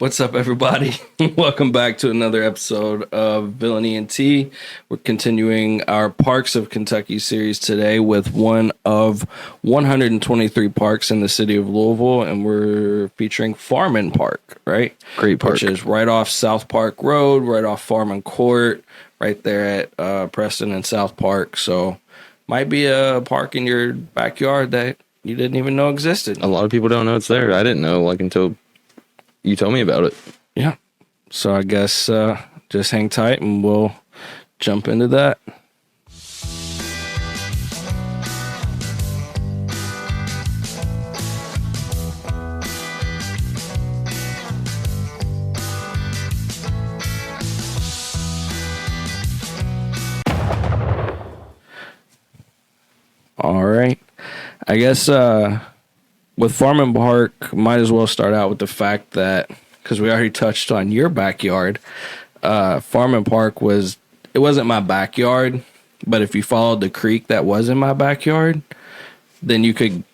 What's up, everybody? Welcome back to another episode of Villainy and Tea. We're continuing our Parks of Kentucky series today with one of 123 parks in the city of Louisville, and we're featuring Farman Park, right? Great park. Which is right off South Park Road, right off Farman Court, right there at Preston and South Park. So might be a park in your backyard that you didn't even know existed. A lot of people don't know it's there. I didn't know until you told me about it. Yeah. So I guess just hang tight and we'll jump into that. All right. I guess with Farman Park, might as well start out with the fact that, because we already touched on your backyard, Farman Park it wasn't my backyard, but if you followed the creek that was in my backyard, then you could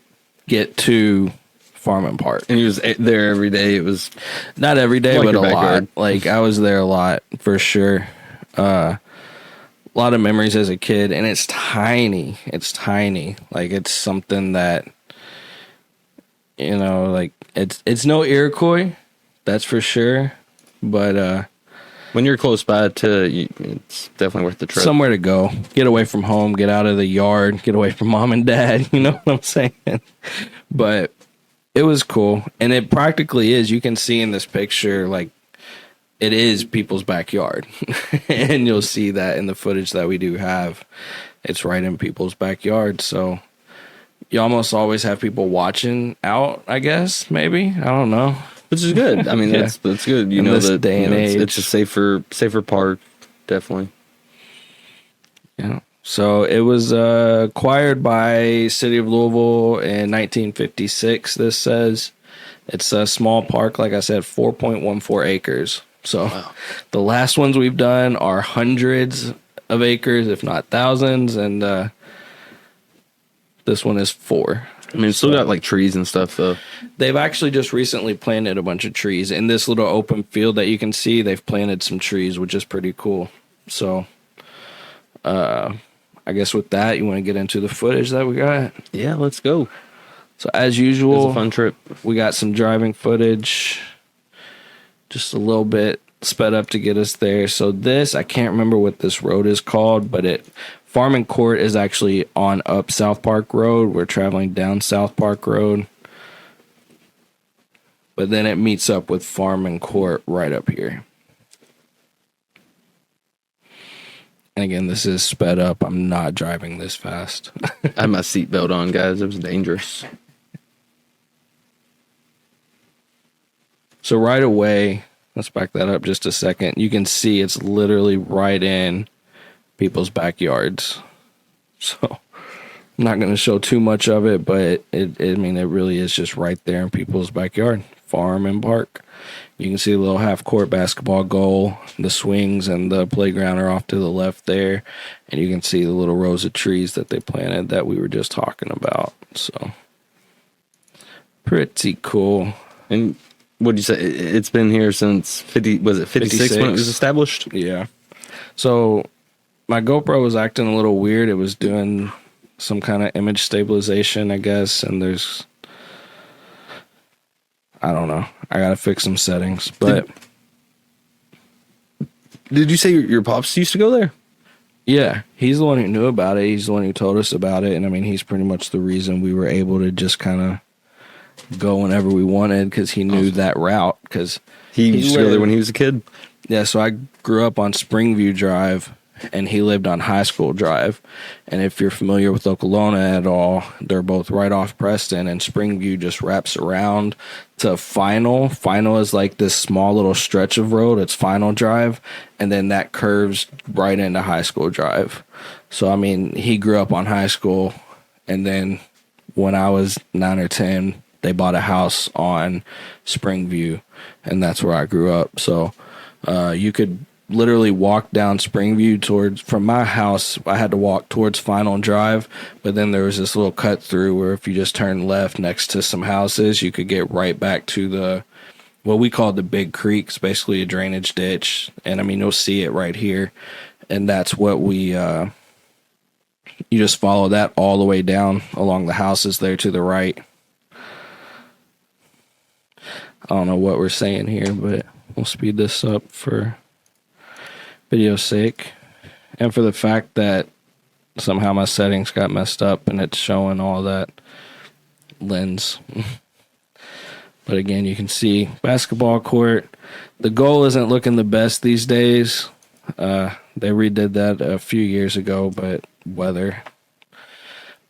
get to Farman Park. And he was there every day. It was not every day, like but a backyard. lot. Like, I was there a lot, for sure. A lot of memories as a kid, and it's tiny. It's tiny. Like, it's something that, you know, like, it's no Iroquois, that's for sure. But when you're close by it's definitely worth the trip. Somewhere to go. Get away from home, get out of the yard, get away from mom and dad, you know what I'm saying? But it was cool. And it practically is. You can see in this picture, like, it is people's backyard. And you'll see that in the footage that we do have. It's right in people's backyard. So you almost always have people watching out, I guess, maybe. I don't know. Which is good. I mean, Yeah. that's good. You In know this that day and age. it's a safer park, definitely. Yeah. So it was acquired by City of Louisville in 1956, this says. It's a small park, like I said, 4.14 acres. So Wow. The last ones we've done are hundreds of acres, if not thousands, and this one is 4. I mean, it's still got like trees and stuff, though. They've actually just recently planted a bunch of trees. In this little open field that you can see, they've planted some trees, which is pretty cool. So I guess with that, you want to get into the footage that we got? Yeah, let's go. So as It usual, was a fun trip. we got some driving footage, just a little bit sped up to get us there. So I can't remember what this road is called, but Farman Court is actually on up South Park Road. We're traveling down South Park Road. But then it meets up with Farman Court right up here. And again, this is sped up. I'm not driving this fast. I had my seatbelt on, guys. It was dangerous. So right away, let's back that up just a second. You can see it's literally right in people's backyards. So I'm not going to show too much of it, but it really is just right there in people's backyard. Farman Park. You can see a little half-court basketball goal. The swings and the playground are off to the left there. And you can see the little rows of trees that they planted that we were just talking about. So pretty cool. And what'd you say? It's been here since 56 when it was established? Yeah. So my GoPro was acting a little weird. It was doing some kind of image stabilization, I guess. And I don't know. I got to fix some settings. But Did you say your pops used to go there? yeah, he's the one who knew about it. He's the one who told us about it. And I mean, he's pretty much the reason we were able to just kind of go whenever we wanted, because he knew that route. Because He used to go there when he was a kid? yeah, so I grew up on Springview Drive, and he lived on High School Drive. And if you're familiar with Okolona at all, they're both right off Preston, and Springview just wraps around to Final. Final is like this small little stretch of road. It's Final Drive, and then that curves right into High School Drive. So, I mean, he grew up on High School, and then when I was 9 or 10, they bought a house on Springview, and that's where I grew up. So you could literally walk down Springview from my house. I had to walk towards Final Drive, but then there was this little cut through where if you just turn left next to some houses, you could get right back to the what we call the Big Creek. It's basically a drainage ditch. And I mean, you'll see it right here. And that's what we, you just follow that all the way down along the houses there to the right. I don't know what we're saying here, but we'll speed this up for video's sake. And for the fact that somehow my settings got messed up and it's showing all that lens. But again, you can see basketball court. The goal isn't looking the best these days. They redid that a few years ago, but weather.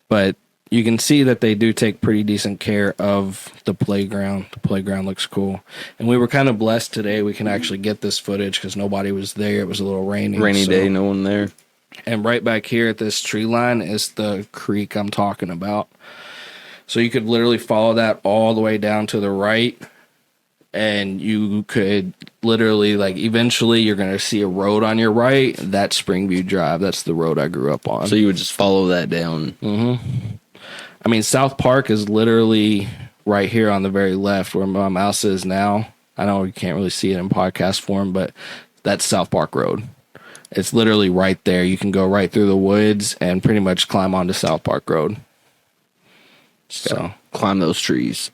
But you can see that they do take pretty decent care of the playground. The playground looks cool. And we were kind of blessed today. We can actually get this footage because nobody was there. It was a little rainy. Rainy day, no one there. And right back here at this tree line is the creek I'm talking about. So you could literally follow that all the way down to the right. And you could literally, like, eventually you're going to see a road on your right. That's Springview Drive. That's the road I grew up on. So you would just follow that down. Mm-hmm. I mean, South Park is literally right here on the very left where my mouse is now. I know you can't really see it in podcast form, but that's South Park Road. It's literally right there. You can go right through the woods and pretty much climb onto South Park Road. So climb those trees.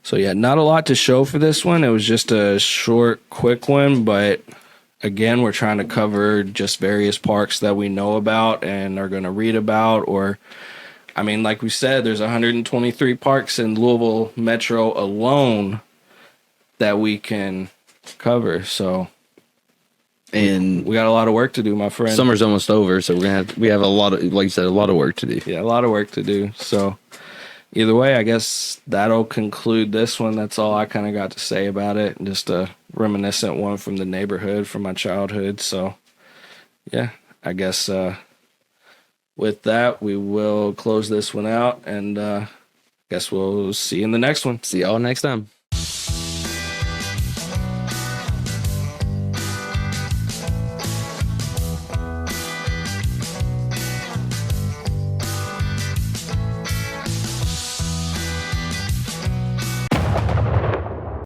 So yeah, not a lot to show for this one. It was just a short, quick one, but again, we're trying to cover just various parks that we know about and are going to read about. Or, I mean, like we said, there's 123 parks in Louisville Metro alone that we can cover. So, and we got a lot of work to do, my friend. Summer's almost over, so we have a lot of, like you said, a lot of work to do. Yeah, a lot of work to do. So either way, I guess that'll conclude this one. That's all I kind of got to say about it. Just a reminiscent one from the neighborhood, from my childhood. So, yeah, I guess with that, we will close this one out, and guess we'll see you in the next one. See y'all next time.